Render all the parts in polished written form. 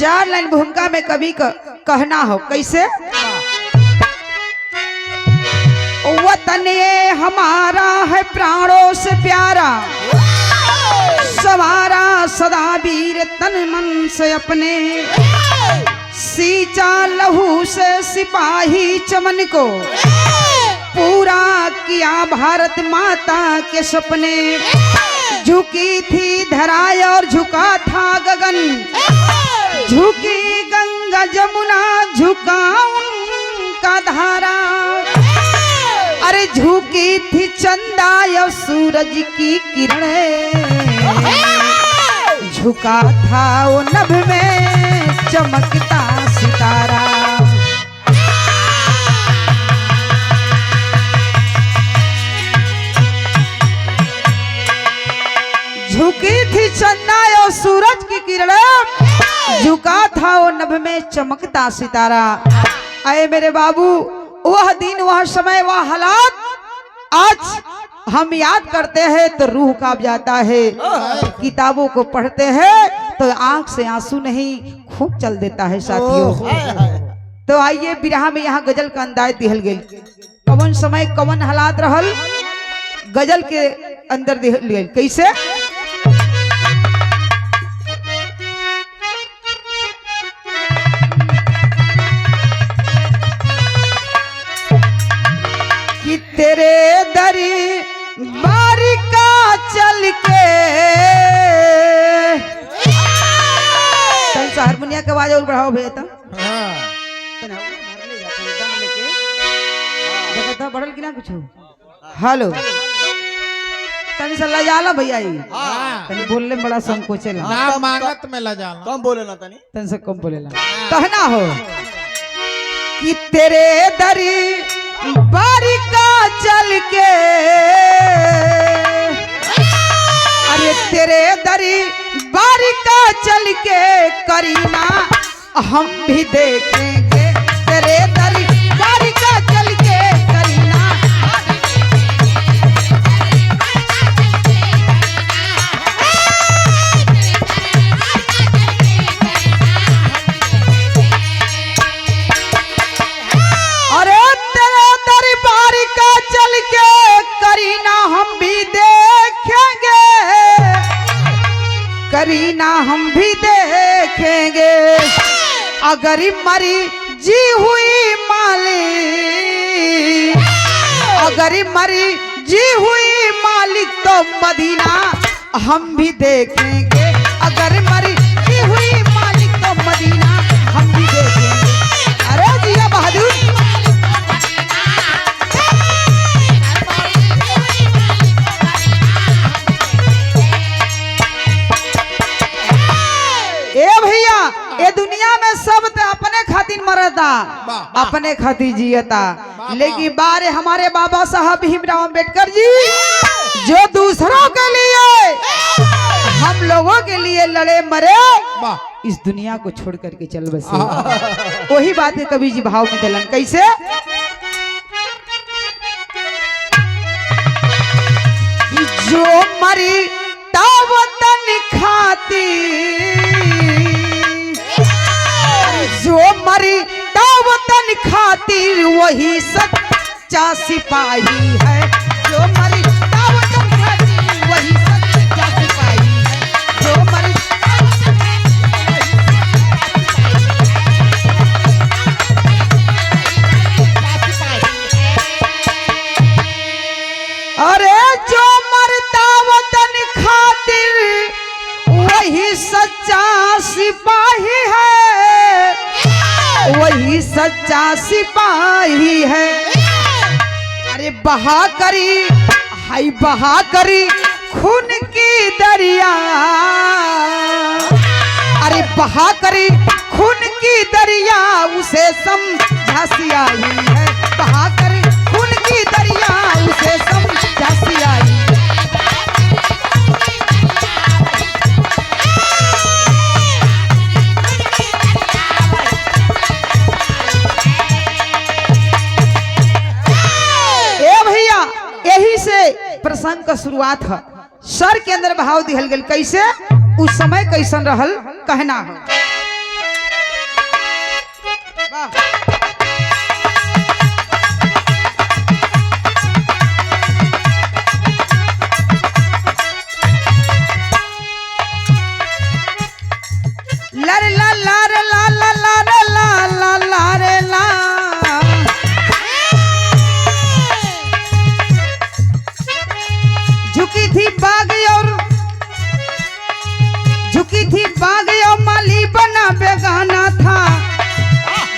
4 line भूमिका में कवि का कहना हो कैसे। वतन ये हमारा है प्राणों से प्यारा, सवारा सदा वीर तन मन से अपने, सींचा लहू से सिपाही चमन को, पूरा किया भारत माता के सपने। झुकी थी धराई और झुका था गगन, झुकी गंगा जमुना झुका उनका धारा। अरे झुकी थी चंदा और सूरज की किरणें, झुका था वो नभ में चमकता सितारा। झुकी थी चंदा और सूरज की किरणें, झुका था वो नभ में चमकता सितारा। आए मेरे बाबू, वह दिन वह समय वह हालात आज हम याद करते हैं तो रूह कांप जाता है। किताबों को पढ़ते हैं तो आंख से आंसू नहीं खूब चल देता है साथियों। तो आइए बिरहा में यहाँ गजल का अंदाज दिहल गई, कवन समय कवन हालात रहल गजल के अंदर दिहल गई कैसे। कि तेरे दरी बारिका चल के, हारमोनिया के आवाज और बढ़ाओ भैया तो बढ़ल कि ना कुछ। हेलो तनी सा लजाला भैया, तनी बोलने में बड़ा संकोचेला ना, मांगत में लजाला कम बोले ना, तनी से कम बोलेला। कहना हो कि तेरे दरी बारिका चल के, अरे तेरे दरी बारिका चल के करीना हम भी देखेंगे, तेरे दरी बारिका चल के करीना। अरे तेरे दरी बारिका चल के करीना हम भी देखेंगे, करीना हम भी देखेंगे। अगर मरी जी हुई मालिक, अगर मरी जी हुई मालिक तो मदीना हम भी देखेंगे, अगर मरी जी हुई मालिक तो मदीना हम भी देखेंगे। अरे जिया बहादुर, ये दुनिया में सब तो अपने खातिर मरता, अपने खातिर जियता, लेकिन बारे हमारे बाबा साहब भीमराव अम्बेडकर जी जो दूसरों के लिए हम लोगों के लिए लड़े मरे, इस दुनिया को छोड़ करके चल बसे। वही बात है कवि जी भाव में दिलन कैसे। जो मरी तावतन खाती, जो मरी तावतन खातिर वही सच्चा सिपाही है, जो मरी तावतन खातिर वही सच्चा सिपाही है, जो मरी अरे जो मरता वतन खातिर वही सच्चा सिपाही है, वही सच्चा सिपाही है। अरे बहा करी हाय बहा करी खून की दरिया, अरे बहा करी खून की दरिया उसे समझा सियाही है, बहा करी खून की दरिया उसे समझा सियाही। यही से प्रसंग का शुरुआत है। सर के अंदर भाव दिहल गल कैसे, उस समय कैसन रहल कहना है। लर ला ला रे ला ला ला रे ला ला ला रे ला। झुकी थी बाग और झुकी थी बाग और माली बना बेगाना था।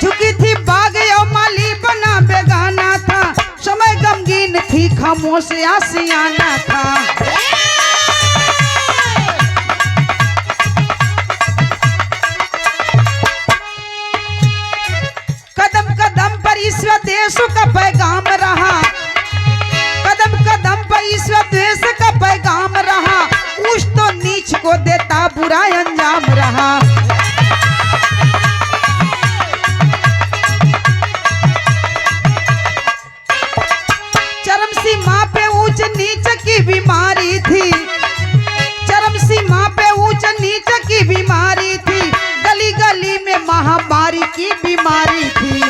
झुकी थी बाग और माली बना बेगाना था। समय गमगीन थी खामोश आसियाना था। कदम कदम पर ईश्वर देश का पैगाम रहा। कदम कदम पर ईश्वर देश का पैगाम रहा। उस तो नीच को देता बुरा अंजाम रहा। चरम सीमा पे ऊंच नीच की बीमारी थी। चरम सीमा पे ऊंच नीच की बीमारी थी। गली गली में महामारी की बीमारी थी।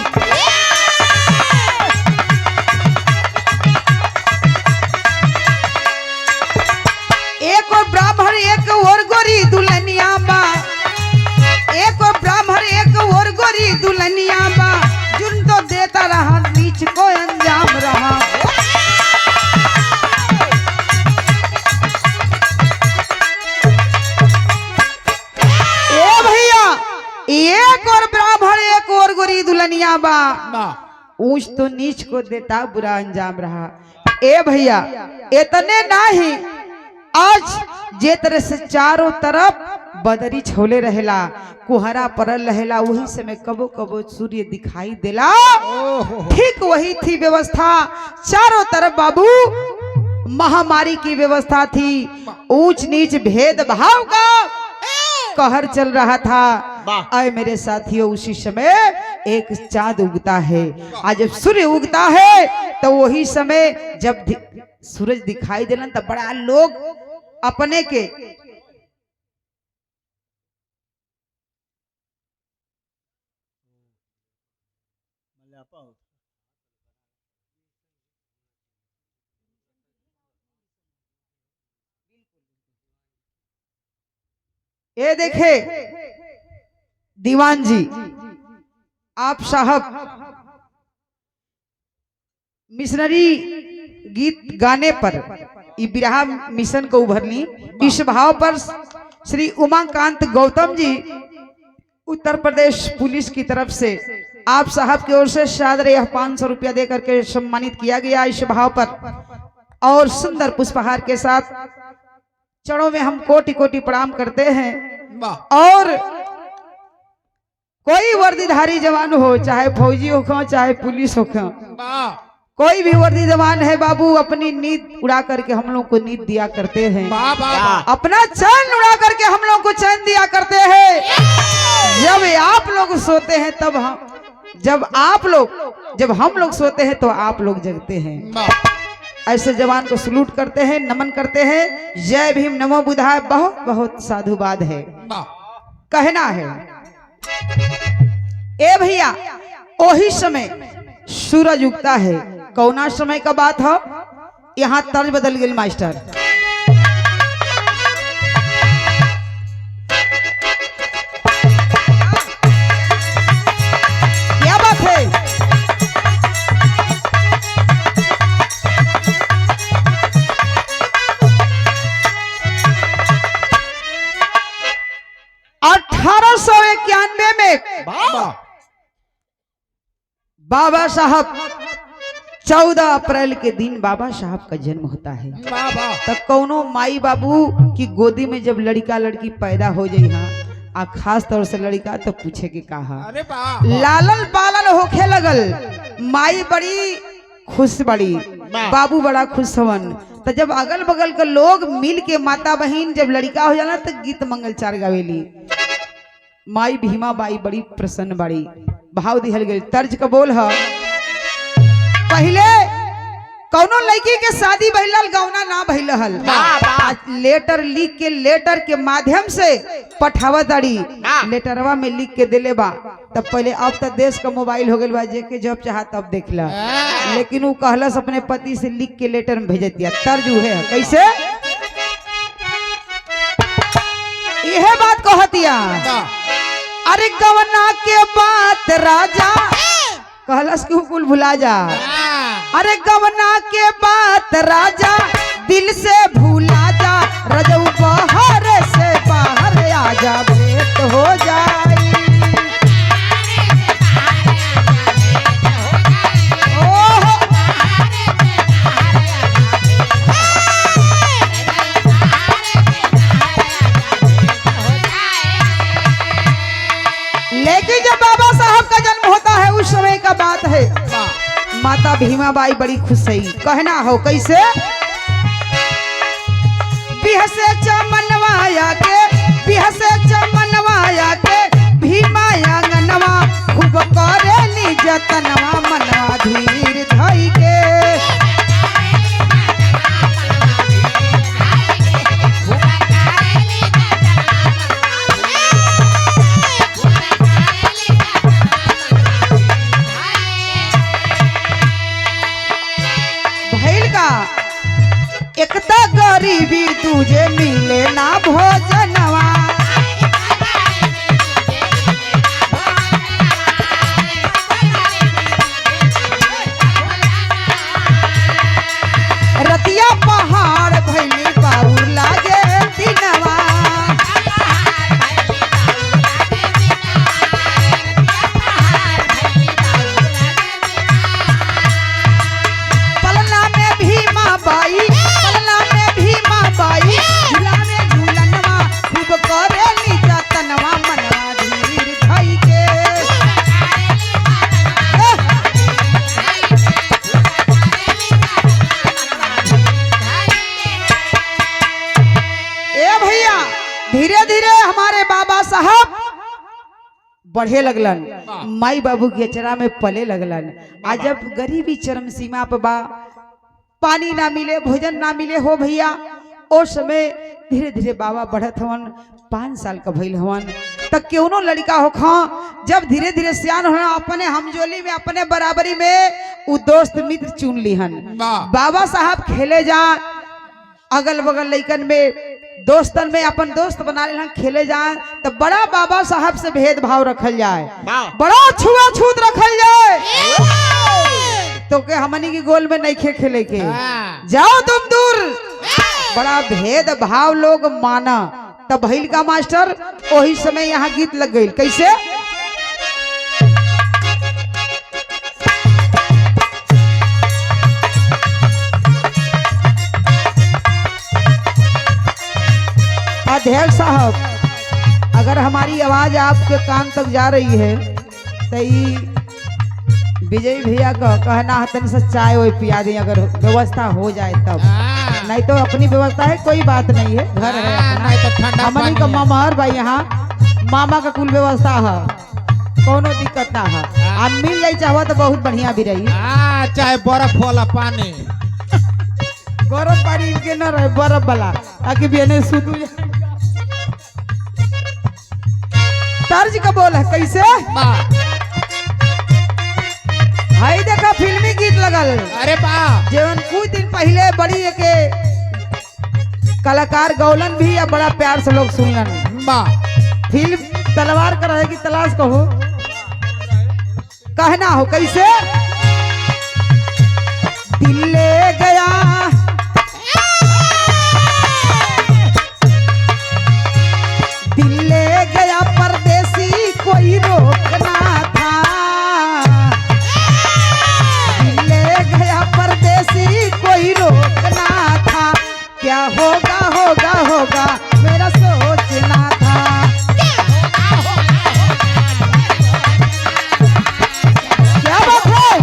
एक और ब्राह्मण एक और गोरी दुल्हनिया बा। एक और ब्राह्मण एक और गोरी दुल्हनिया बा। जुर्म तो देता रहा नीच को अंजाम रहा। ए भैया एक और ब्राह्मण एक और गोरी दुल्हनिया बा। ऊंच तो नीच को देता बुरा अंजाम रहा। ए भैया इतने नहीं, आज जे तरह से चारों तरफ बदरी छोले रहेला, कुहरा परल रहेला, वही समय कबो कबो सूर्य दिखाई देला। ठीक वही थी व्यवस्था। चारों तरफ बाबू महामारी की व्यवस्था थी। ऊंच नीच भेदभाव का कहर चल रहा था। आए मेरे साथियों, उसी समय एक चांद उगता है। आज जब सूर्य उगता है तो वही समय जब सूरज दिखाई देलन तो बड़ा लोग अपने के ये देखे दीवान जी, आप साहब मिशनरी गीत गाने पर बिरहा मिशन को उभरली। इस भाव पर श्री उमाकांत गौतम जी उत्तर प्रदेश पुलिस की तरफ से आप साहब की ओर से सादर 500 रुपया दे करके सम्मानित किया गया। इस भाव पर और सुंदर पुष्पहार के साथ चरणों में हम कोटि कोटि प्रणाम करते हैं। और कोई वर्दीधारी जवान हो, चाहे फौजी हो चाहे पुलिस हो, कोई भी वर्दी जवान है बाबू, अपनी नींद उड़ा करके हम लोग को नींद दिया करते हैं। अपना चैन उड़ा करके हम लोग को चैन दिया करते हैं। जब आप लोग सोते हैं तब हम, जब हम लोग सोते हैं तो आप लोग जगते हैं। ऐसे जवान को सलूट करते हैं, नमन करते हैं। जय भीम, नमो बुद्धाय, बहुत बहुत साधुवाद है, कहना है। ए भैया वही समय सूरज उगता है। कौना समय का बात हो, यहाँ तर्ज बदल गई मास्टर। क्या बात है? 1891 में बाबा साहब 14 अप्रैल के दिन बाबा साहब का जन्म होता है। तब कौनो माई बाबू की गोदी में जब लड़का लड़की पैदा हो जाई, हाँ खास तौर से लड़का, तो पूछे के कहा लालन पालन होखे लगल। माई बड़ी खुश बड़ी, बाबू बड़ा खुश हवन। तो जब अगल बगल के लोग मिल के माता बहन जब लड़का हो जाना तो गीत मंगल चार गावेली। माई भीमा बाई बड़ी प्रसन्न बड़ी। भाव दिहल गई, तर्ज का बोल है। पहले कौनो लड़की के शादी भइलल गौना ना भइलहल, लेटर लिख के लेटर के माध्यम से पठावा दाड़ी, लेटरवा में लिख के दिले बा। तब पहले अब तक देश का मोबाइल हो गया बा, जेके जब चाह तब देखला, लेकिन वो कहलस अपने पति से लिख के लेटर में भेज दिया। तर्ज है कैसे, यह बात कहतिया, अरे गवना के बात राजा कहलस क्यों कुल भुला जा, अरे गवना के बात राजा दिल से भूला जा, रजऊ बाहर से बाहर आजा भेंट हो जाई। लेकिन जब बाबा साहब का जन्म होता है उस समय का बात है, माता भीमाबाई बड़ी खुश हुई। कहना हो कैसे, बिहसे चमनवाया के, बिहसे चमनवाया के भीमा आंगनवा, खूब करेली जतनवा मनवा धीर धई के। एकता गरीबी तुझे मिले ना भोजनवा, रतिया पहाड़ भैली बाउर लागे दिनवा, पलना में भीमा बाई, धीरे धीरे हमारे बाबा साहब बढ़े लगलन, माई बाबू के अचरा में पले लगलन। आज जब गरीबी चरम सीमा पर बा, पानी ना मिले, भोजन ना मिले हो भैया, उस समय धीरे धीरे बाबा बढ़त हवन, 5 साल का भइल हवन। तक क्यों लड़का हो खा, जब धीरे धीरे सियान होना, अपने हमजोली में अपने बराबरी में वो दोस्त मित्र चुन लिहन। बाबा साहब खेले जा, अगल बगल लइकन में दोस्तन में अपन दोस्त बना ले, खेले जाए तो बड़ा बाबा साहब से भेदभाव रखल जाए, बड़ा छुआछूत रखल जाए, तो के हमनी की गोल में नहीं खेले के, जाओ तुम दूर, बड़ा भेदभाव लोग माना। तब भइल का मास्टर, वही समय यहाँ गीत लग गई कैसे, अध्यक्ष साहब, अगर हमारी आवाज आपके कान तक जा रही है तो विजय भैया का कहना है तन से चाय वो पिया दें, अगर व्यवस्था हो जाए तब, नहीं तो अपनी व्यवस्था है, कोई बात नहीं है, घर है अपना, हमनी का मामा भाई यहाँ मामा का कुल व्यवस्था है, कोनो दिक्कत ना है, आप मिल जाए चाहो तो बहुत बढ़िया भी रही, चाहे बर्फ वाला पानी, गरम पानी इनके न रहे, बर्फ वाला, ताकि बेने सुधु। तर्ज का बोल है कैसे, हाई देखा फिल्मी गीत लगल, अरे बा जीवन कुछ दिन पहले बड़ी एक कलाकार गौलन भी या बड़ा प्यार से लोग सुनलन बा, फिल्म तलवार का रहेगी तलाश कहो, कहना हो कैसे, दिल ले गया दिल ले गया परदेसी कोई रोकना था, दिल ले गया परदेसी कोई रोकना था, क्या होगा होगा होगा मेरा सोचना था, क्या बात है।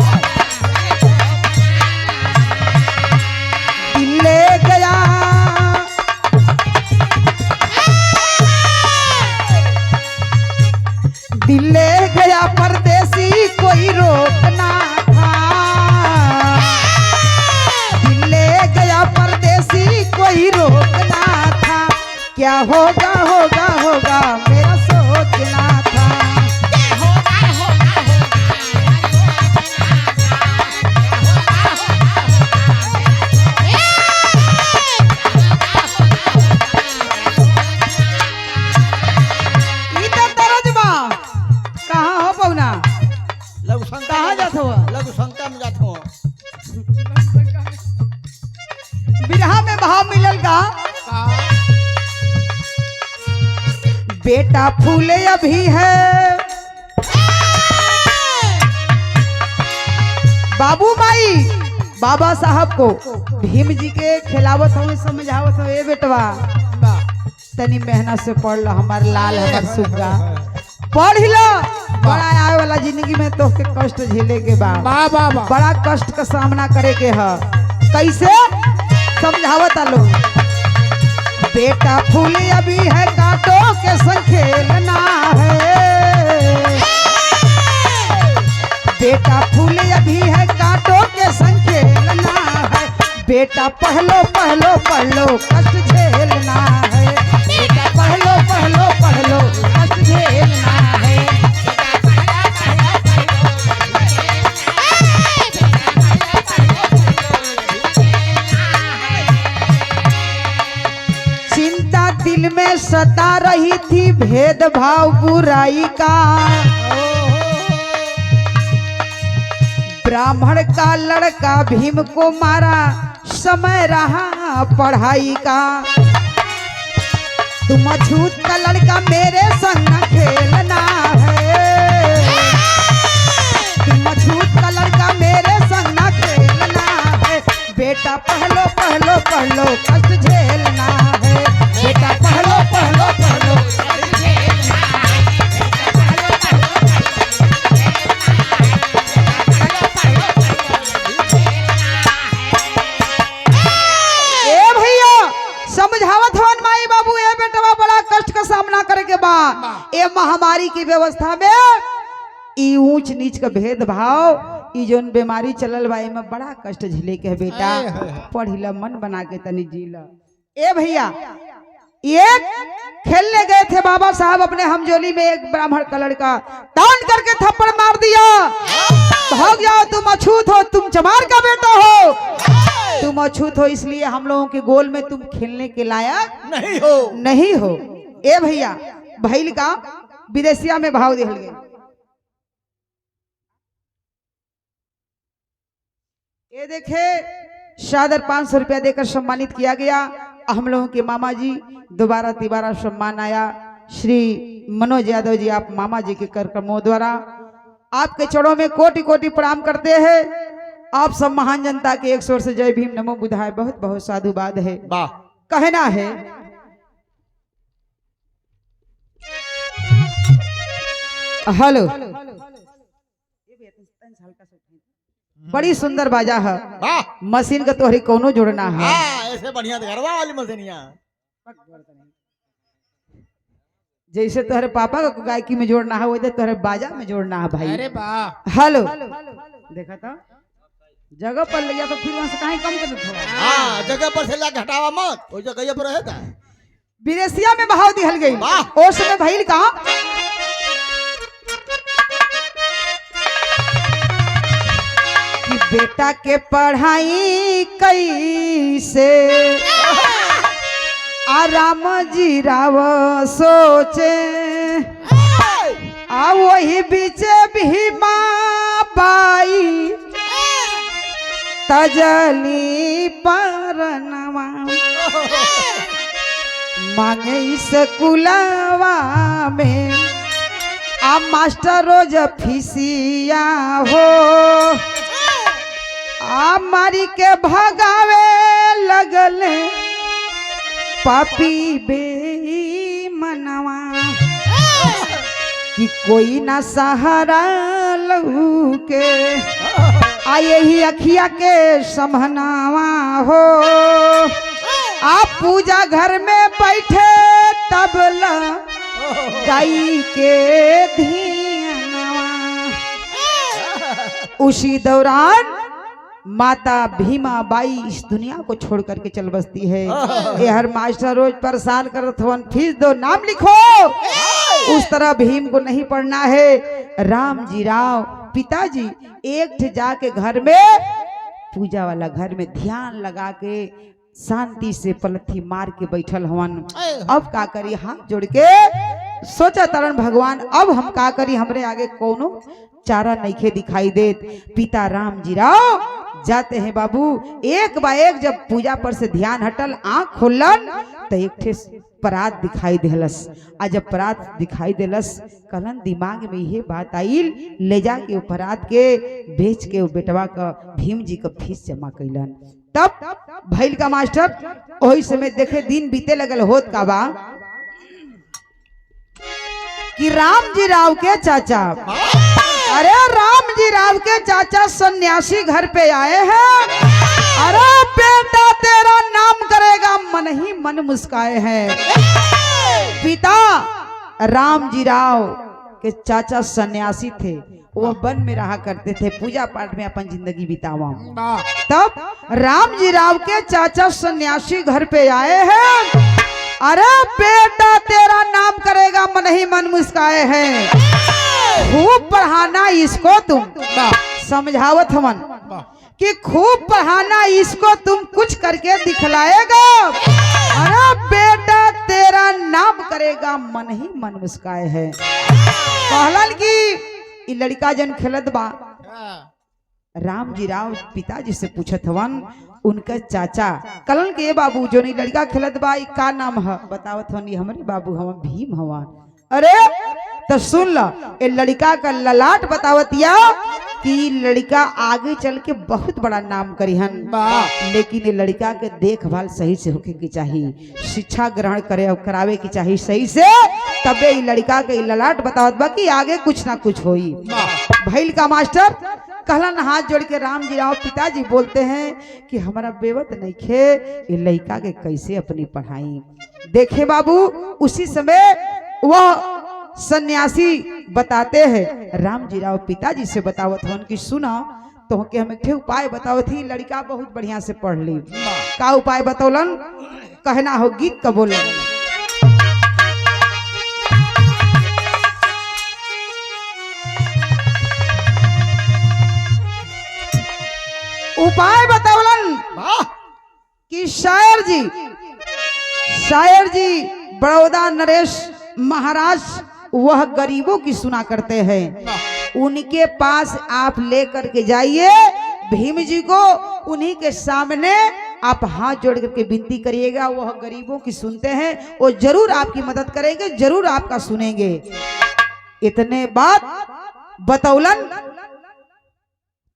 होगा होगा होगा मेरा सोचना था। ई तो तरजबा कहाँ हो पौना, लघु शंका कहाँ जात हो? लघु शंका में जात हो। बिरहा में भाव मिलल का बेटा फूले अभी है, बाबू माई बाबा साहब को भीम जी के खिलावत हो समझावत हो, ए बेटवा तनी मेहनत से पढ़ लो, हमार लाल हमार सुगा पढ़ लो, बड़ा आए वाला जिंदगी में तो के कष्ट झेले के बाद वाह वाह वाह। बड़ा कष्ट का सामना करे के है। कैसे समझावत आलो, बेटा फूल अभी है कांटों के संग खेलना है, बेटा फूल अभी है कांटों के संग खेलना है, बेटा पहलो पहलो पढ़ लो कष्ट झेलना है, बेटा पहलो पहलो पढ़ लो कष्ट झेलना है। चिंता दिल में सता रही थी भेदभाव बुराई का, ब्राह्मण का लड़का भीम को मारा समय रहा पढ़ाई का, तुम अछूत का लड़का मेरे संग न खेलना है, तुम अछूत का लड़का मेरे संग न खेलना है, बेटा पहलो पहलो पढ़ लो कष्ट झेलना है, बेटा पहलो पहलो पढ़ लो कष्ट झेलना है। ए भैया समझावत हवन माई बाबू, ए बेटवा बड़ा कष्ट का सामना करे के बाद ए महामारी की व्यवस्था में ई ऊंच नीच का भेदभाव ई जोन बीमारी चलल बा में बड़ा कष्ट झेले के है बेटा, पढ़िला मन बना के तनी जीला। ए भैया एक खेलने गए थे बाबा साहब अपने हमजोली में, एक ब्राह्मण का लड़का तान करके थप्पड़ मार दिया, भाग जाओ तुम अछूत हो, तुम चमार का बेटा हो, तुम अछूत हो इसलिए हम लोगों के गोल में तुम खेलने के लायक नहीं हो नहीं हो। ए भैया भैल का विदेशिया में भाव दिल गए, ये देखे सादर 500 रुपया देकर सम्मानित किया गया। हम लोगों के मामा जी दोबारा तिबारा सम्मान आया, श्री मनोज यादव जी, आप मामा जी के कार्यक्रमों द्वारा आपके चरणों में कोटि कोटि प्रणाम करते हैं। आप सब महान जनता के एक स्वर से जय भीम नमो बुधाय बहुत बहुत साधुवाद है। वाह। कहना है हेलो, बड़ी सुंदर बाजा है, वाह। मशीन का तोहरी कोनो जोड़ना है। हाँ, ऐसे बढ़िया घरवा वाली मशीनिया। जैसे तोहरे पापा को गायकी में जोड़ना है वैसे तोहरे बाजा में जोड़ना है भाई। अरे वाह। हेलो देखा था जगह पर ले गया तो फिर वहां से कहीं कम कर दो। हाँ, जगह पर से लाके हटावा मत, वो जगह पर रहेगा। विदेशिया में भाव दिहल गई, वाह। उस समय भइल का कि बेटा के पढ़ाई कैसे आराम जी राव सोचे, आ वही बीचे भीमा बाई तजली परनवा मांगे स्कूलवा में आ मास्टर रोज फीसिया हो, आ मारी के भगावे लगले पापी बेईमानवा कि कोई ना सहारा लहू के आ यही अखिया के समहनावा हो, आप पूजा घर में बैठे तबला गाई के धियानवा। उसी दौरान माता भीमा बाई इस दुनिया को छोड़ करके चल बसती है। ये हर मास्टर रोज परेशान करत हवन, फीस दो नाम लिखो। उस तरह भीम को नहीं पढ़ना है। राम जी राव पिताजी एक ठे जाके घर में पूजा वाला घर में ध्यान लगा के शांति से पलथी मार के बैठल हवन। अब का करी, हाथ जोड़ के सोचा तरन भगवान अब हम का करी, हमरे आगे कोनो चारा नइखे दिखाई देत। पिता राम जी राव जाते हैं बाबू, एक बा एक जब पूजा पर से ध्यान हटल, आंख खोलन तो एक ठे परात दिखाई देलस। आ जब परात दिखाई देलस कलन दिमाग में ये बात आइल, ले जाके परात के बेच के बेटवा का भीम जी का फीस जमा कैलन। तब भैल का मास्टर वही समय देखे दिन बीते लगल होत का बा कि राम जी राव के चाचा, अरे राम जी राव के चाचा सन्यासी घर पे आए हैं। अरे बेटा तेरा नाम करेगा, मन ही मन मुस्काए हैं। पिता राम जी राव के चाचा सन्यासी थे, वो वन में रहा करते थे, पूजा पाठ में अपन जिंदगी बितावा। तब राम जी राव के चाचा सन्यासी घर पे आए हैं। अरे बेटा तेरा नाम करेगा, मन ही मन मुस्काए हैं। खूब पढ़ाना इसको तुम, समझावत हमन कि खूब पढ़ाना इसको, तुम कुछ करके दिखलाएगा। अरे बेटा तेरा नाम करेगा, मन ही मन मुस्काए है। कहलन कि लड़का जन खेलत बा, राम जी राव पिताजी से पूछत हवन उनका चाचा, कलन के बाबू जो नहीं लड़का खेलत बा का नाम है, बतावत हवन हमारे बाबू हम भीम हवन। अरे तो सुन ला, ये लड़का का ललाट बतावतिया कि लड़का आगे चल के बहुत बड़ा नाम करिहन, लेकिन ये लड़का के देखभाल सही से होके की चाहिए, शिक्षा ग्रहण करे और करावे की चाहिए सही से, तबे ये लड़का के ललाट बतावत बा कि आगे कुछ ना कुछ होई। भैल का मास्टर कहलन हाथ जोड़ के राम जी राव पिताजी बोलते हैं कि हमारा बेवत नहीं खे, ये लड़का के कैसे अपनी पढ़ाई। देखे बाबू उसी समय वह सन्यासी बताते हैं राम जी राव पिताजी से बतावत हन कि सुना तो के हम एक उपाय बतावत थी, लड़का बहुत बढ़िया से पढ़ ली। का उपाय बतौलन, कहना हो गीत का बोलन। उपाय बतौलन कि शायर जी बड़ौदा नरेश महाराज वह गरीबों की सुना करते हैं, उनके पास आप लेकर के जाइए भीम जी को, उन्हीं के सामने आप हाथ जोड़ करके विनती करिएगा, वह गरीबों की सुनते हैं, वो जरूर आपकी मदद करेंगे, जरूर आपका सुनेंगे। इतने बात बतौलन,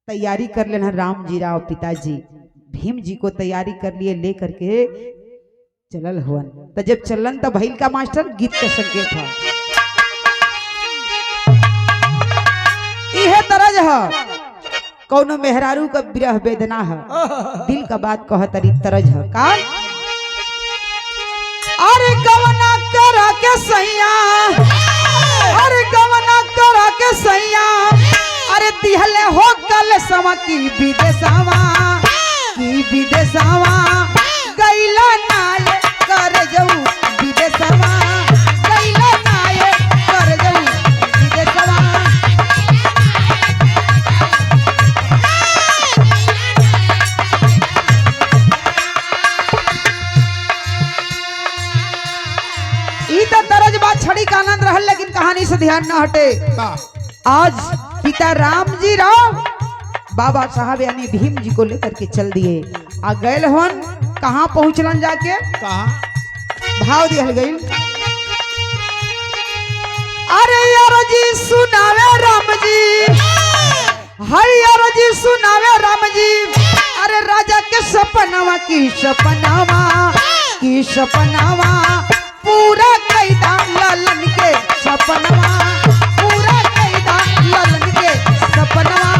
तैयारी कर लेना राम जी राव पिताजी, भीम जी को तैयारी कर लिए, ले करके चलल हुवन। तो जब चलन तो भैल का मास्टर गीत का संकेत है, यह तरज है कौनो मेहरारू का विरह वेदना है, दिल का बात कह तरी तरज है का। अरे गवना करा के सैया, अरे गवना करा के सैया, अरे दिहले हो कल समा की विदेशवा, की विदेशवा गैला नाय कर जाऊ विदेशवा, गैला नाय कर जाऊ विदेशवा। तरज बात छड़ी का आनंद रहल, लेकिन कहानी से ध्यान न हटे। आज पिता राम जी राव बाबा साहब यानी भीम जी को लेकर के चल दिए, आ गए हन कहाँ पहुंचलन, जाके भाव दिहल गई। अरे यार जी सुनावे राम जी, हई यार जी सुनावे राम जी, अरे राजा के सपनावा की सपनावा, की सपनावा पूरा कैदा ललन के सपनवा, पूरा कैदा ललन के सपनवा।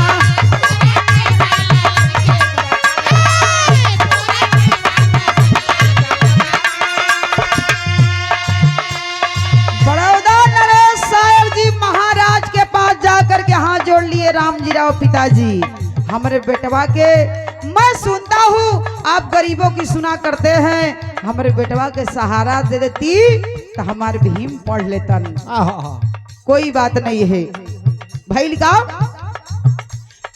बड़ौदा नरेश शायर जी महाराज के पास जाकर के हाथ जोड़ लिए राम जी राव पिताजी। हमारे बेटवा के मैं सुनता हूँ आप गरीबों की सुना करते हैं, हमारे बेटवा के सहारा दे देती तो हमारे भीम पढ़ लेतन। कोई बात नहीं है भाई। लिखा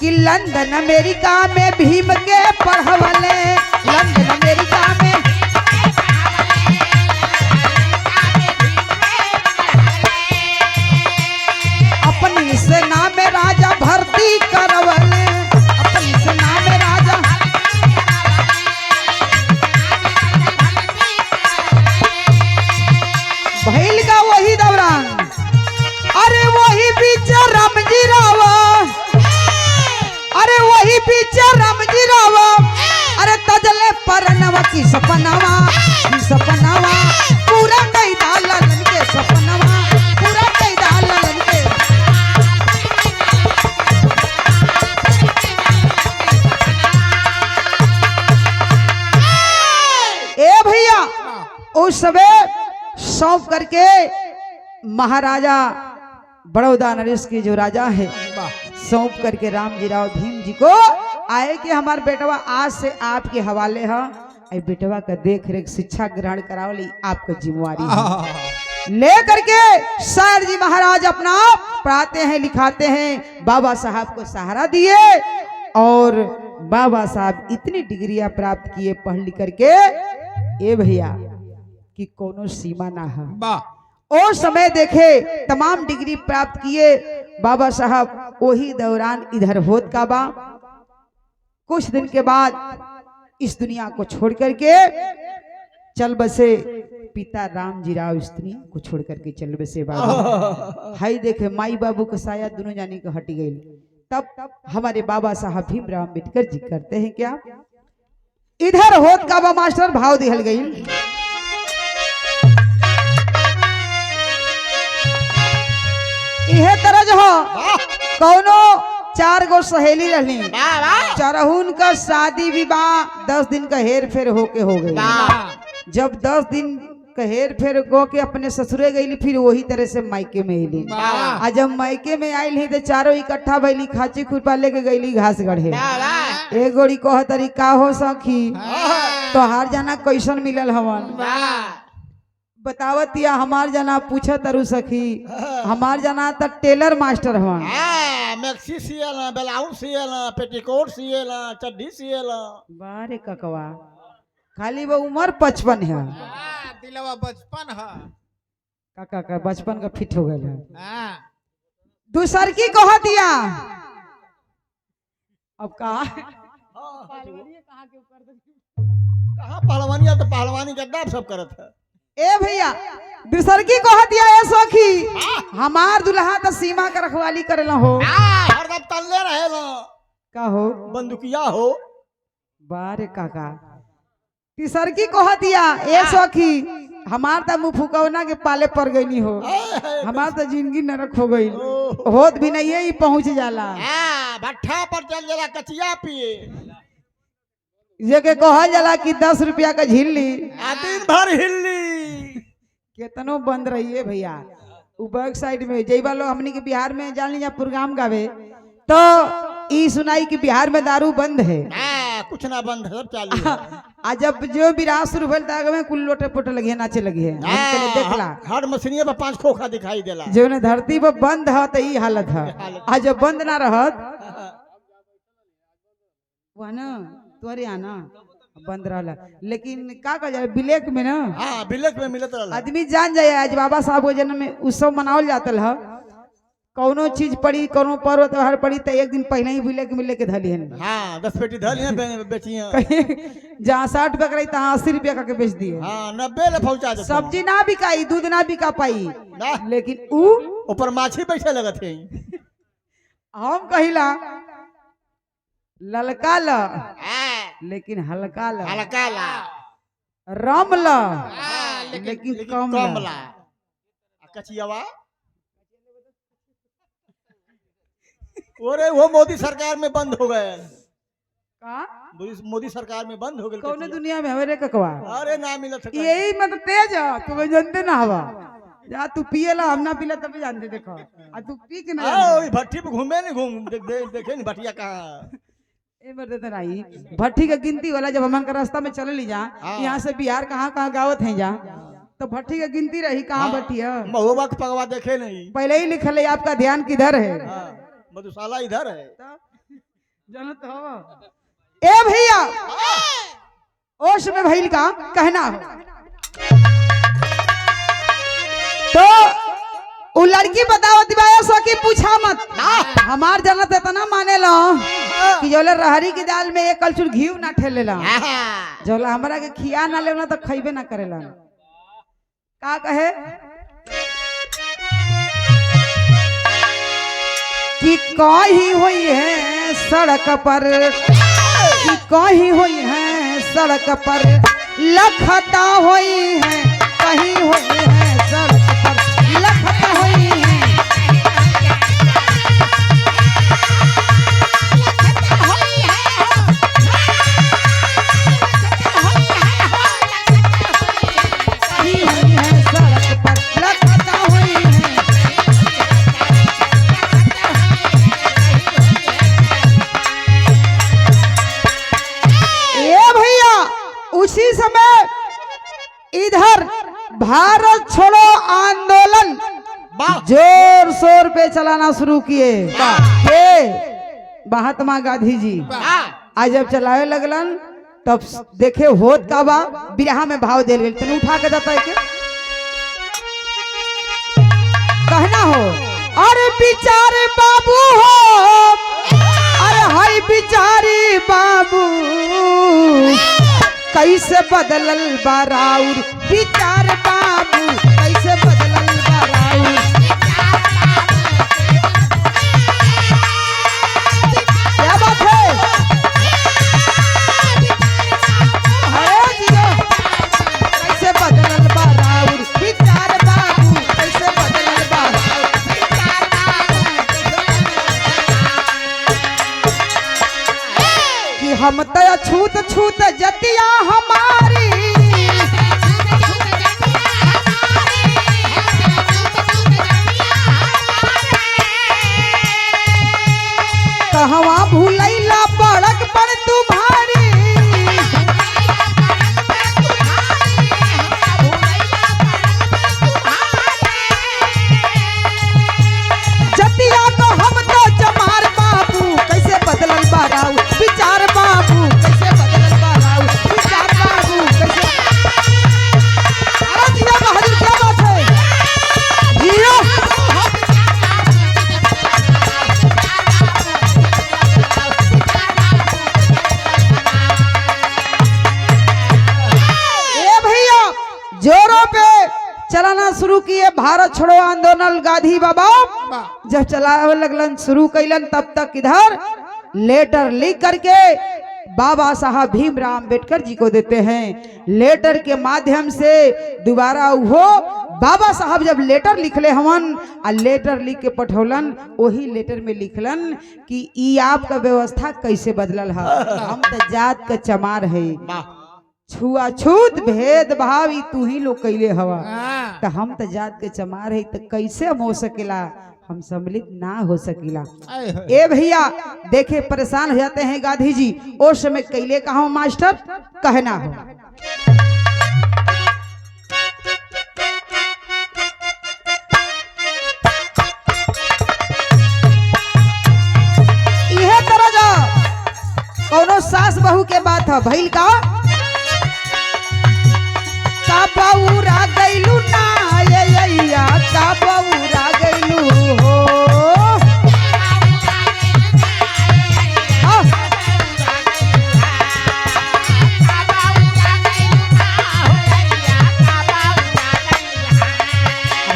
कि लंदन अमेरिका में भीम के पढ़वले, लंदन अमेरिका में अपनी सेना में राजा भर्ती करवले, अपनी सेना में राजा भैल का वही दौरान, अरे वही पीछे रामजी राव, अरे वही पीछे रामजी राव, अरे तजले परनवा की सपनावा, की सपनावा पूरा कैदा ललन के सपनावा, पूरा कैदा ललन के। ए भैया उस समय सौंप करके महाराजा बड़ौदा नरेश के जो राजा है सौंप करके रामजी राव भीम जी को आए कि हमारे बेटवा आज से आपके हवाले है, बेटवा का देख रेख शिक्षा ग्रहण करावली आपका जिम्मेवारी है। ले करके सर जी महाराज अपना पढ़ाते हैं लिखाते हैं, बाबा साहब को सहारा दिए और बाबा साहब इतनी डिग्रियां प्राप्त किए पढ़ लिख करके ए भैया कि कोनो सीमा ना है। और समय देखे तमाम डिग्री प्राप्त किए बाबा साहब, वही दौरान इधर होत का बा कुछ दिन के बाद इस दुनिया को छोड़ करके चल बसे पिता रामजी राव इस दुनिया को छोड़ करके चल बसे बाबा। हाई देखे माई बाबू का साया दोनों जाने को हट गई। तब हमारे बाबा साहब भीमराव अम्बेडकर जी करते हैं क्या, इधर होत का बा मास्टर भाव दिहल गई। इहे तरह जो कौनो 4 गो सहेली रहली, चरहुन का शादी विवाह 10 दिन का हेर फेर होके हो गई। जब 10 दिन का हेर फेर हो के अपने ससुरे गईली, फिर वही तरह से मायके में अली। आ जब मायके में आयल ही तो चारों इकट्ठा भैली, खाची खुरपा लेके गईली घास गढ़े। एक गोड़ी कह तरी का हो सखी तो हार जाना कैसन मिलल हवन, बतावत या हमार जना पूछा तरु सखी, हमार जना तो टेलर मास्टर हवन। मैक्सी सियला, ब्लाउज सियला, पेटीकोट सियला, चड्डी सियला। बारे ककवा खाली वो उम्र 55 है, दिलवा बचपन है काका का बचपन का फिट हो गया है। दूसर की कह दिया अब कहा कहाँ पहलवानी तो पहलवानी का सब करत है। ए भैया दूसर की कह दिया ए सखी, हमार दुल्हा तो सीमा का रखवाली करेला हो, हरदम तल्ले रहे ना का हो बंदुकिया हो। बारे काका तीसर की कह दिया ए सखी, हमार तो मुँह फुकौना के पाले पड़ गई हो, हमार तो जिंदगी नरक हो गई, होत भी नहीं है पहुंच जाला। भट्ठा पर चल जाला कचिया पिए, ये के कहल जाला कि 10 रुपया का झिल्ली दिन भर हिल्ली केतनो बंद रही है भैया। उ बैक साइड में जैबा लोग हमनी के बिहार में जान लीजिए प्रोग्राम गावे तो ई सुनाई कि बिहार में दारू बंद है, कुछ ना बंद है सब चालू है। आ जब जो विराज शुरू भेल ताग में कुल लोटे पोटे लगे नाचे लगे है, देखला हर मशीनिया पर 5 खोखा दिखाई देला, जो ने धरती पर बंद है तो ई हालत है। आ जब बंद ना रहत वह ना तोरे आना बंद रहला, लेकिन का कह जाए ब्लैक में ना, हाँ ब्लैक में मिलत रहला। आदमी जान जाए आज बाबा साहब के जन्म में उत्सव मनावल जाता है, कौनो चीज पड़ी कौनो पर्व त्योहार पड़ी तो एक दिन पहले ही ब्लैक में लेके धली है। हाँ 10 पेटी धली बेचिया, जहाँ 60 रुपया कराई तहाँ 80 रुपया का बेच दिए। हाँ 90 ले पहुंचा दे। सब्जी ना बिकाई, दूध ना बिका पाई, लेकिन ऊपर माछी बैठे लगत है। हम कहिला ललका ला लेकिन हल्का ला, हल्का ला रम ला लेकिन कम ला। कचियावा वो मोदी सरकार में बंद हो गए, मोदी सरकार में बंद हो गए। कौन दुनिया में हमारे ककवा अरे ना मिला यही मत तेज तू जानते ना हवा जा, तू पिएला हम ना पीला तब जानते। देखो आ तू पी के ना भट्टी पे घूमे नहीं घूम देखे नहीं भटिया कहाँ ए मर्द तो नहीं भट्टी का गिनती वाला जब हमन का रास्ता में चले ली जा हाँ। यहाँ से बिहार कहाँ कहाँ गावत है जा तो भट्टी का गिनती रही कहाँ भट्टी है महुआ के पगवा देखे नहीं। पहले ही लिखल है आपका ध्यान किधर है हाँ, मधुशाला इधर है। जानत हो ए भैया ओश में भइल का कहना हो तो उ लड़की बताओ दिवाया सो की पूछा मत हमार जनत इतना माने लो कि जोले रहरी की दाल में एक कलचुर घी ना ठेले ला जोला हमरा के खिया ना लेना तो खइबे ना करेला का कहे कि कहीं हुई है सड़क पर कि कहीं हुई है सड़क पर लखता हुई है कहीं हुई है सड़क पर लखता हुई है कहीं हुई है सड़क पर लखता हुई है उसी समय इधर भारत छोड़ो आंदोलन जोर शोर पे चलाना शुरू किए के महात्मा गांधी जी आज जब चलावे लगलन तब देखे होत का बा बिरहा में भाव दे गए तने उठा के देता है के कहना हो अरे बिचारे बाबू हो अरे हाय बिचारी बाबू कैसे बदलल बाराउर विचार बाबू कैसे बदलल बाराउर क्या बात है अरे जियो कैसे बदलल बाराउर विचार बाबू कैसे बदलल बाराउर कि हम तो छूत छूत जतिया हमारी कहवा भूलैला बड़क पर तुम्हारी जतिया को हम तो जमार बाबू कैसे बदलल बाराऊ विचार बाबू कैसे बदलल बाराऊ विचार बाबू कैसे अरे जिया बहादुर क्या बात है जिया ए भैया जोरों पे चलाना शुरू किए भारत छोड़ो आंदोलन गांधी बाबा जब चलावे लगलन शुरू कैलन तब तक इधर लेटर लिख करके बाबा साहब भीमराव अंबेडकर जी को देते हैं लेटर के माध्यम से दोबारा वो बाबा साहब जब लेटर लिखले हवन आ लेटर लिख के पठौलन वही लेटर में लिखलन कि ई आपका व्यवस्था कैसे बदलल है हम तो जात का चमार है छुआछूत भेदभाव ई तू ही लोग कैले हवा तो हम तो जात के चमार है तो कैसे हम हो सकेला हम सम्मिलित ना हो सकीला ए भैया देखे परेशान हो जाते हैं गांधी जी उस समय कैले कहा मास्टर कहना हो यह तरह जा कौनो सास बहू के बात है भइल का बउरा गैलू ना ये का बउरा गैलू हो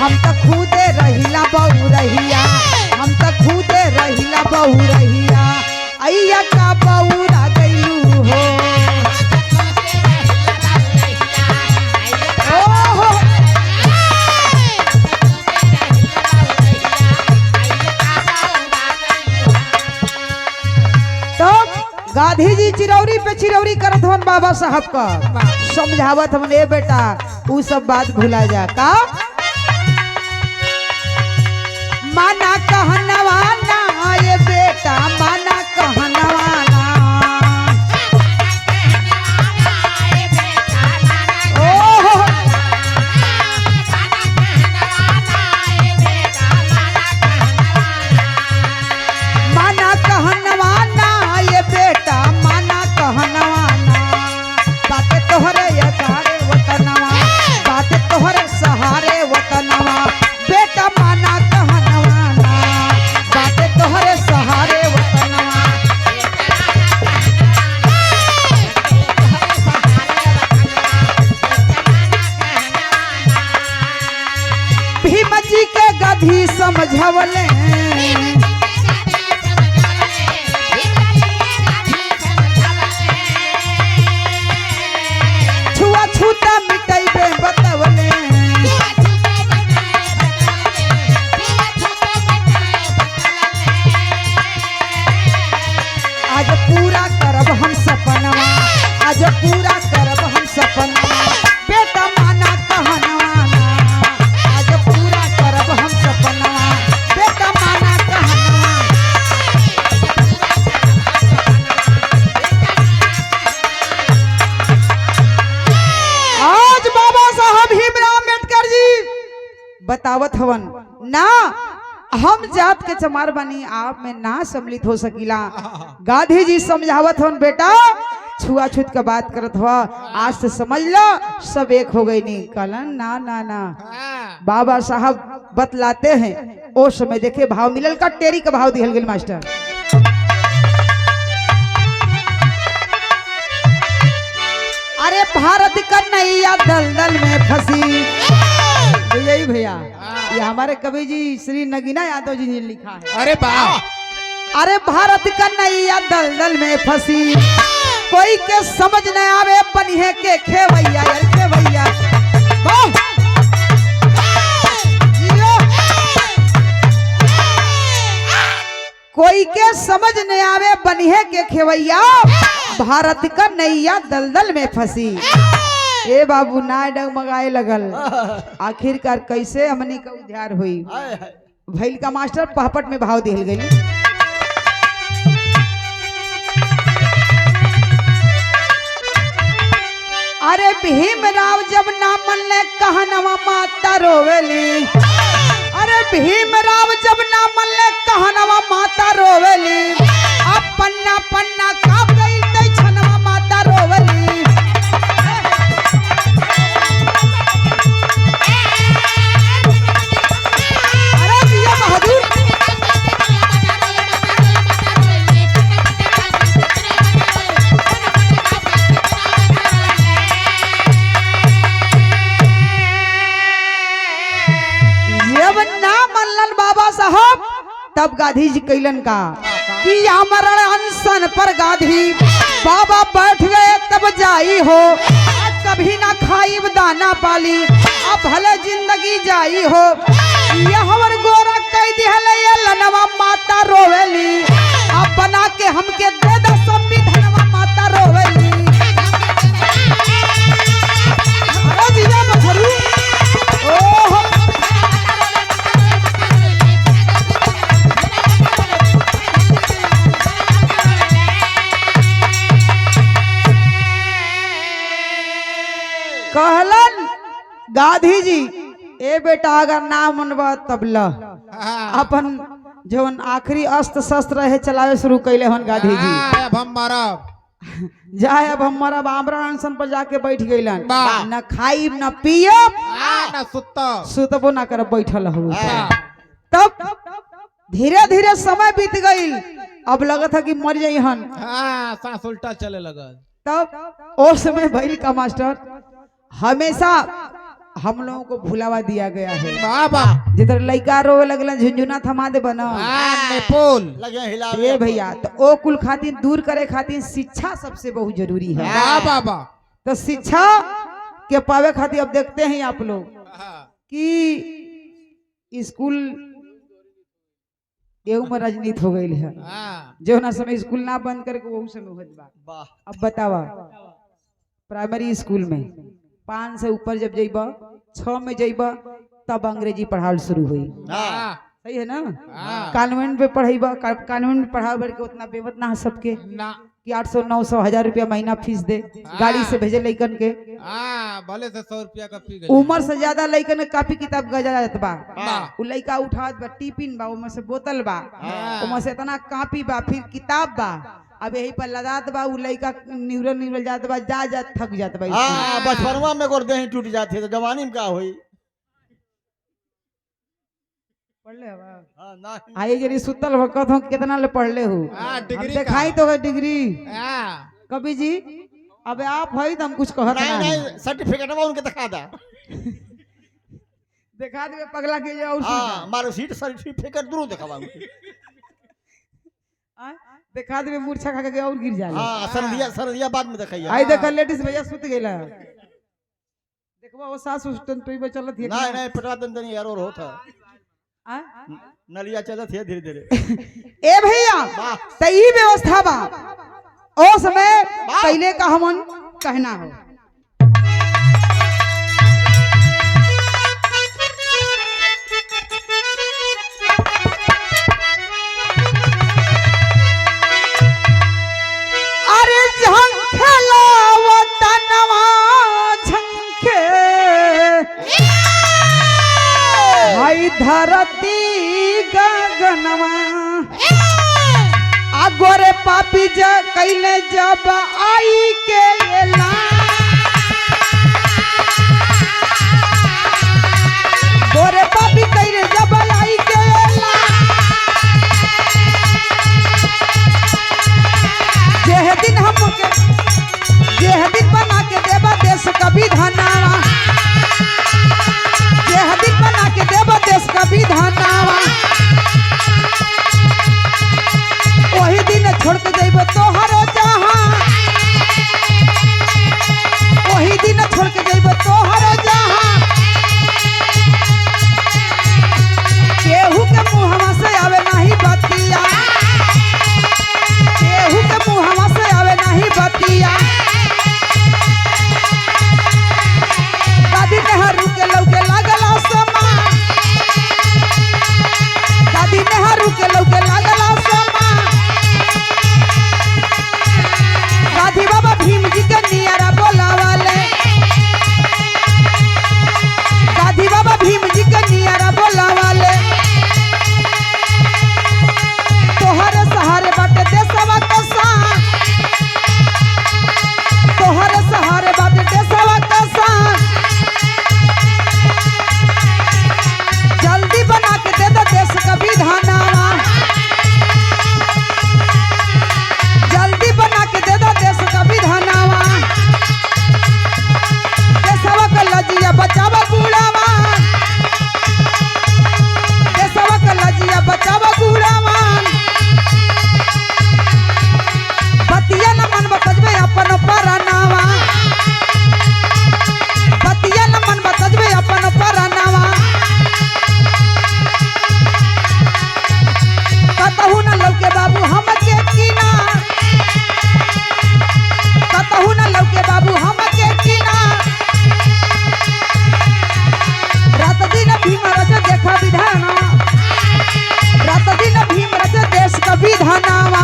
हम तो खुदे रहिला बहू रहिया हम तो खुदे रहिला बहू रहिया अय्या का बउरा गैलू हो गांधी जी चिरौरी पे चिरौरी करत हन बाबा साहब का समझावत हमने ए बेटा वो सब बात भुला जा का माना कहनवा ना ये बेटा माना कहनवा ना आज पूरा करब हम सपनवा, आज पूरा करब हम सपनवा, बेटा माना कहनवा ना, आज पूरा करब हम सपनवा, बेटा माना कहनवा। आज बाबा साहब भीमराव अम्बेडकर जी बतावत हवन ना, हम जात के चमार बनी आप में ना सम्मिलित हो सकीला। गांधी जी समझावत हवन बेटा छुआछूत का बात करत हुआ, आज से समझ लो सब एक हो गई नहीं। कलन ना ना ना, बाबा साहब बतलाते हैं ओ समय देखे भाव मिलल का टेरी का भाव दिहल गेल मास्टर। अरे भारत का नैया दलदल में फंसी, यही भैया ये हमारे कवि जी श्री नगीना यादव जी ने लिखा है। अरे वाह। अरे भारत का नैया दलदल में फंसी, कोई के समझ न आवे बनिए के खेवैया, यार खेवैया कोई के समझ न आवे बनिए के खेवैया, भारत का नैया दलदल में फंसी। ए बाबू ना डगमगाए लगल, आखिरकार कैसे हमनी का उद्धार हुई। भैल का मास्टर पहपट में भाव दिहल गई। अरे भीमराव जब ना मन ले कहनवा माता रोवेली, अरे भीमराव जब ना मन ले कहनवा माता रोवेली, अब पन्ना पन्ना काप गई तै छनवा माता रोवेली। अरे जिया बहादुर जब ना मनलन बाबा साहब, तब गांधी जी कैलन का कि मरण अनशन पर गांधी बाबा बैठ गए तब जाई हो, कभी ना खाई दाना पाली, अब भले जिंदगी जाई हो। ये हमर गोरा कह दिहले ये लनवा माता रोवेली, अब बना के हमके दे द संविधानवा माता रोवेली। अरे जीजा बछरू ओहो कहलन गांधी जी ए बेटा अगर ना मनबा तब ल अपन जवन आखिरी अस्त्र शस्त्र है चलावे शुरू कैले हन गांधी जी। अब हम मरब जाए अब हम मरब आमरण अनशन पर जाके बैठ गइलन, वाह। न खाई न पियब ना सुतब सुतबो ना कर बैठल हो। तब धीरे धीरे समय बीत गई, अब लगत है कि मर जाई हन। सांस उल्टा चले लगल। तब उस समय भैल का मास्टर हमेशा हम लोगों को भुलावा दिया गया है। बाबा जिधर लड़का रोवे लगलन झुंझुना थमा दे बना नेपोल लगे हिला ये भैया, तो ओ कुल खातिर दूर करे खातिर शिक्षा सबसे बहुत जरूरी है। बाबा तो शिक्षा के पावे खातिर अब देखते हैं आप लोग कि स्कूल एहू में राजनीति हो गई है। जो ना समय स्कूल ना बंद करके वही समय होत बा। अब बतावा प्राइमरी स्कूल में 5 से ऊपर जब जइबा 6 में जइबा तब अंग्रेजी पढ़ावल शुरू हुई। सही है ना। कॉन्वेंट में पढ़ाईबा, कॉन्वेंट में पढ़ावे के उतना बेवत ना है सबके ना कि 800 900 1000 रुपया महीना फीस दे, गाड़ी से भेजे लइकन के। भले से 100 रुपया का फी गई। उम्र से ज्यादा लइकन के कॉपी किताब गजा जात बा। हाँ। उ लइका उठावत बा, टिफिन बा, उम्र से बोतल बा, उम्र से इतना कॉपी बा, फिर किताब बा। अब यही पर लदात बा, उ लइका निवल जात बा, जा थक जात बा। बचपनवा में गोर देह टूट जाते तो जवानी में क्या हुई। पढ़ले हवा आई जरी सुतल वक्त हो कितना ले पढ़ले हो। डिग्री दिखाई तो है डिग्री कभी जी। अब आप है तो हम कुछ कहत नहीं सर्टिफिकेट उनके दिखा दा दिखा दे पगला के जाओ। मारो सीट सर्टिफिकेट दूर दिखावा दिखा दे मूर्छा खा के और गिर जाला। सरदिया बाद में दिखाइए। आई देख लेडीज भैया सुत गेला, देखबा वो सास उस्टन पे भी चलत है। नहीं पटवा तनी एरर होता नलिया चलत है धीरे धीरे। ए भैया त ई व्यवस्था बा ओ समय पहले का हमन कहना हो। अरे झंखे लावतनवा झंखे हाय धरती गगनवा गोरे पापी ज कैले जब आई के एला गोरे पापी कैले जब आई के एला जेह दिन हमके जेह दिन बना के देवा देश कभी धनावा जेह दिन बना के देवा देश कभी धनावा वही दिन छोड़ के जाइब तोहरो जहां वही दिन छोड़ के जाइब तोहरो जहां केहू के मुंहवा से आवे नहीं बतिया केहू के मुंहवा से आवे नहीं बतिया दादी नेहरू के लौके लागला समा दादी नेहरू के लौके लागला समा गाधी बाबा भीम जी के नियारा बोलावाले गाधी बाबा भीम जी के नियारा बोलावाले तोहरे सहारे बाटे देशवा कसा तोहरे सहारे बाटे देशवा कसा जल्दी बना के दे दो देश का विधानावा जल्दी बना के दे दो देश का विधानावा देशवा का लजिया बचावा बूढ़ावा देशवा का लजिया बचावा बूढ़ावा बतिया न मन बतजबे अपन परनावा बतिया न मन बतजबे अपन परनावा कतहु न लौके बाबू हमके कीना कतहु न लौके बाबू हमके कीना रात दिन भीम रच देखा विधाना रात दिन भीम रच देश का विधानावा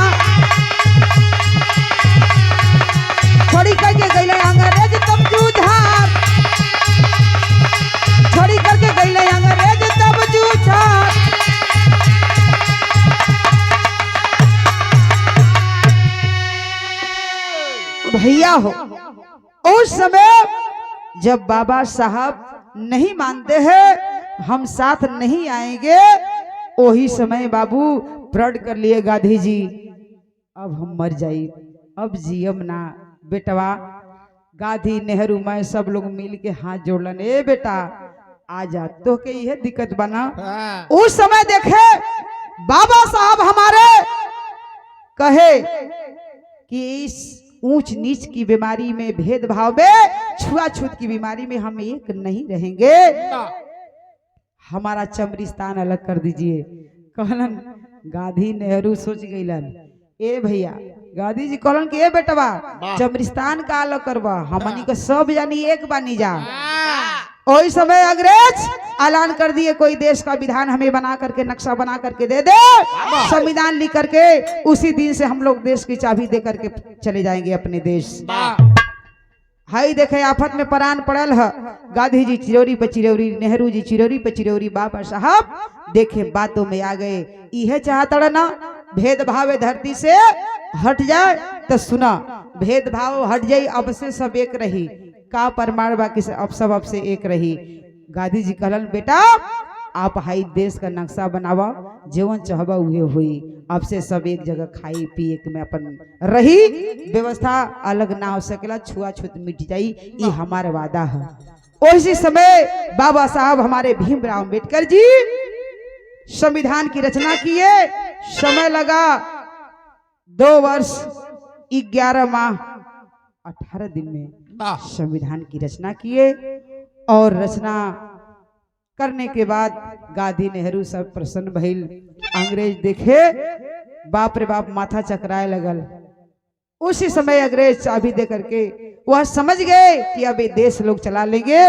छोड़ी करके गईले अंग्रेज तब जूझार छोड़ी करके गईले अंग्रेज तब जूझार भैया हो उस समय जब बाबा साहब नहीं मानते हैं हम साथ नहीं आएंगे वही समय बाबू प्रण कर लिए गांधी जी अब हम मर जाई अब जियम ना बेटवा गांधी नेहरू मैं सब लोग मिल के हाथ जोड़लन ए बेटा आ जा तो के यह दिक्कत बना हाँ। उस समय देखे बाबा साहब हमारे कहे कि इस ऊंच नीच की बीमारी में भेदभाव में छुआछूत की बीमारी में हम एक नहीं रहेंगे हमारा चमरिस्तान अलग कर दीजिए कहलन गांधी नेहरू सोच गईलन ए भैया गांधी जी कहलन कि ए बेटवा चमरिस्तान का अलग करवा हमनी को सब जानी एक बानी जा वही समय अंग्रेज ऐलान कर दिए कोई देश का विधान हमें बना करके नक्शा बना करके दे दे संविधान लिख करके उसी दिन से हम लोग देश की चाबी दे करके चले जाएंगे अपने देश हाई देखे आफत में प्राण पड़ल है गांधी जी चिरौरी पे चिरौरी नेहरू जी चिरौरी पे चिरौरी बाबा साहब देखे बातों में आ गए यह चाहता ना भेदभाव धरती से हट जाए तो सुना भेदभाव हट जाए अब से सब एक रही का परमाण बाकी से अब सब अब से एक रही गांधी जी कहलन बेटा आप हाई देश का नक्शा बनावा जीवन चाहबा उहे हुई अब से सब एक जगह खाई पिए में अपन रही व्यवस्था अलग ना हो सकेला छुआछूत मिट जाई ये हमारा वादा है उसी समय बाबा साहब हमारे भीमराव अम्बेडकर जी संविधान की रचना किए समय लगा 2 वर्ष 11 माह 18 दिन में संविधान की रचना किए और रचना करने के बाद गांधी नेहरू सब प्रसन्न भइल अंग्रेज देखे बाप रे बाप माथा चकराए लगल उसी समय अंग्रेज चाबी दे करके वह समझ गए कि अब ये देश लोग चला लेंगे।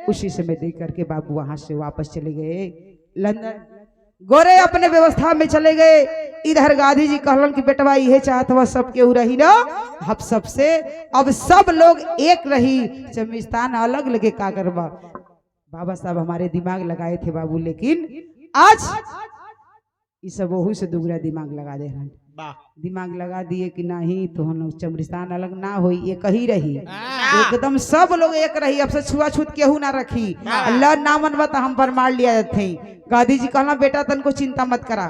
उसी समय दे करके बाबू वहां से वापस चले गए लंदन। गोरे अपने व्यवस्था में चले गए। इधर गांधी जी कहलन कि बेटवा यह चाहत हुआ सब केहू रही ना, हम सबसे अब सब लोग एक रही, चमिस्तान अलग लगे का करवा। बाबा साहब हमारे दिमाग लगाए थे बाबू, लेकिन आज ये सब वहू से दुगरा दिमाग लगा दे रहे। दिमाग लगा दिए कि नहीं तो हम लोग चमरिस्तान अलग ना हो, एक ही रही, एकदम सब लोग एक रही। अब से छुआछूत केहू ना रखी। अल्लाह ना मनवा तो हम परमार लिया जाते। गांधी जी कहला बेटा तन को चिंता मत करा।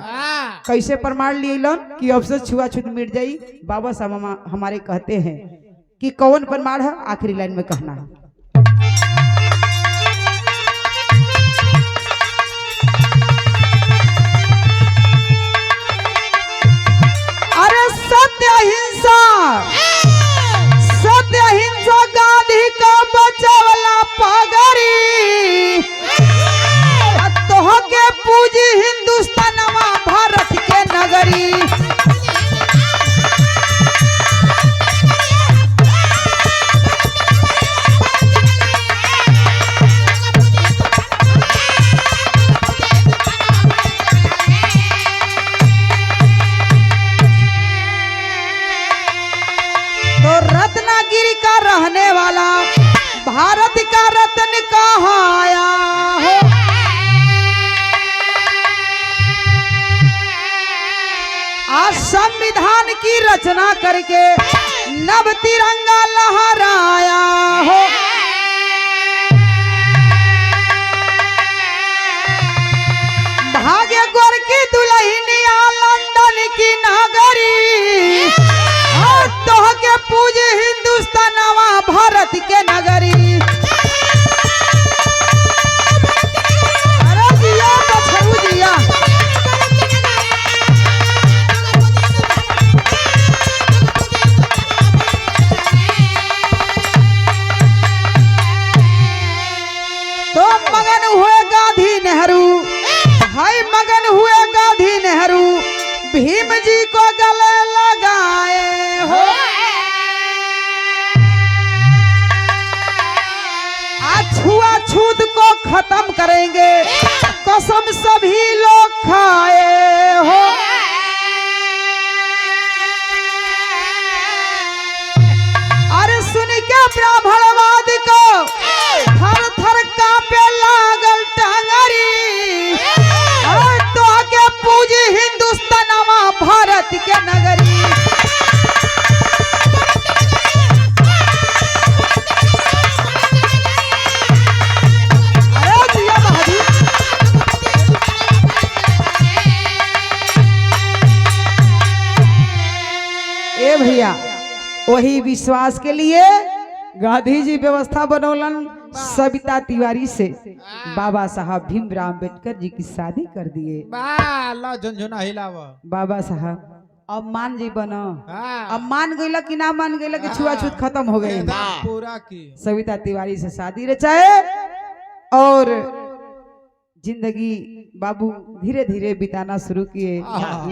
कैसे परमार लिए लन कि अब से छुआछूत मिट जाई। बाबा साहब हमारे कहते हैं कि कौन परमार है, आखिरी लाइन में कहना है। सत्य हिंसा गांधी का बचावला पगड़ी, तोह के पूजी हिंदुस्तानवा भारत के नगरी। तो रत्नागिरी का रहने वाला भारत का रत्न कहाँ आया हो। आज संविधान की रचना करके नव तिरंगा लहराया हो। भाग्य गोर की दुल्हनिया लंदन की नगरी, तोह के पूजे हिंदुस्तानवा भारत के नगरी। अरे जिया बछरू जिया। तो मगन हुए गांधी नेहरू, भाई मगन हुए गांधी नेहरू, भीम जी को गले लगाए हो। आज छुआछूत को खत्म करेंगे, कसम सभी लोग खाए हो। अरे सुन के ब्राह्मणवाद को थर थर कांपे लागल टांगरी, तो के पूजी हिंदुस्तानवा भारत के नगरी। अरे जिया बहादुर। ए भैया वही विश्वास के लिए गांधी जी व्यवस्था बनौलन सविता तिवारी से बाबा साहब भीमराव अम्बेडकर जी की शादी कर दिए। झुनझुना हिलावा बाबा साहब अब मान जी बनो। अब मान गईला कि ना मान गईला कि छुआछूत खत्म हो गई। पूरा की सविता तिवारी से शादी रचाए और जिंदगी बाबू धीरे धीरे बिताना शुरू किए,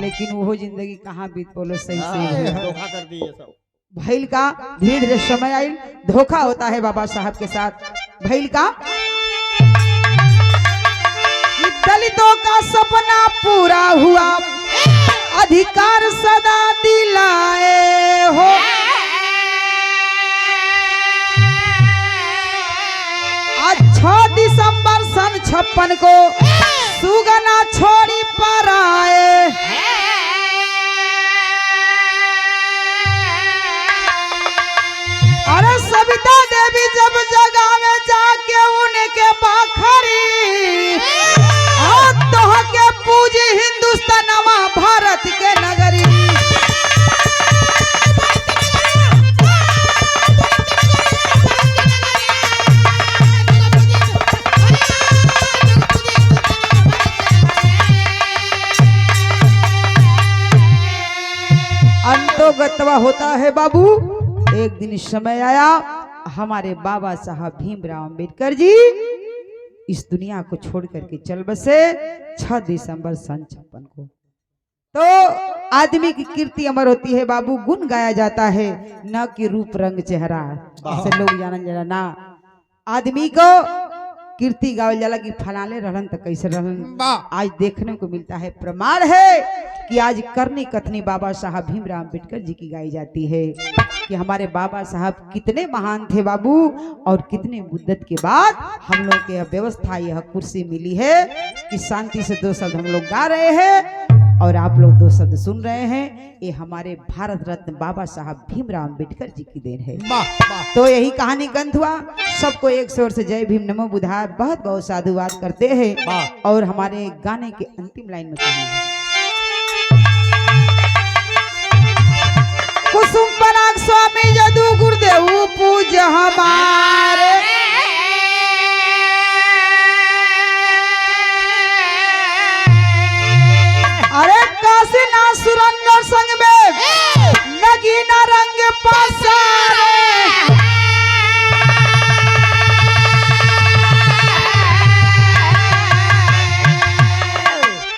लेकिन वो जिंदगी कहाँ बीत पोलो सही से धोखा कर दिए सब। भैल का धीरे धीरे समय आई, धोखा होता है बाबा साहब के साथ। भैल का दलितों का सपना पूरा हुआ, अधिकार सदा दिलाए हो। आज 6 दिसंबर सन 56 को सुगना छोड़ी पर आए। अरे सविता देवी जब जगह में जाके उनके बाखरी, तो के पूजी हिंदुस्तानवा भारत के नगरी। अंतोगतवा होता है बाबू। एक दिन समय आया, हमारे बाबा साहब भीमराव अम्बेडकर जी इस दुनिया को छोड़ करके चल बसे 6 दिसंबर सन 56 को। तो आदमी की कीर्ति अमर होती है बाबू, गुण गाया जाता है, न कि रूप रंग चेहरा। ऐसे लोग जानन जरा ना, आदमी को कीर्ति गावल जाला कि फलाने रहन तो कैसे रहन। आज देखने को मिलता है, प्रमाण है कि आज करनी कथनी बाबा साहब भीमराव अम्बेडकर जी की गाई जाती है कि हमारे बाबा साहब कितने महान थे बाबू, और कितने मुद्दत के बाद हम लोग के यह व्यवस्था, यह कुर्सी मिली है कि शांति से दो शब्द हम लोग गा रहे हैं और आप लोग दो शब्द सुन रहे हैं। ये हमारे भारत रत्न बाबा साहब भीमराव अम्बेडकर जी की देन है। तो यही कहानी गंध हुआ। सबको एक शोर से जय भीम नमो बुधाय बहुत बहुत साधुवाद करते हैं। और हमारे गाने के अंतिम लाइन में कहेंगे, कुसुम पराग स्वामी जदू गुरुदेव पूज हमारे, अरे काशी ना सुरंग संग में नगीना रंग पसारे,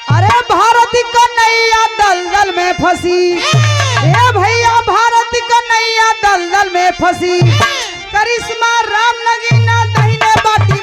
अरे भारत कन्हैया दलदल में फंसी, ए भैया भारत कन्हैया दलदल में फंसी, करिश्मा राम नगीना दहीने बाटी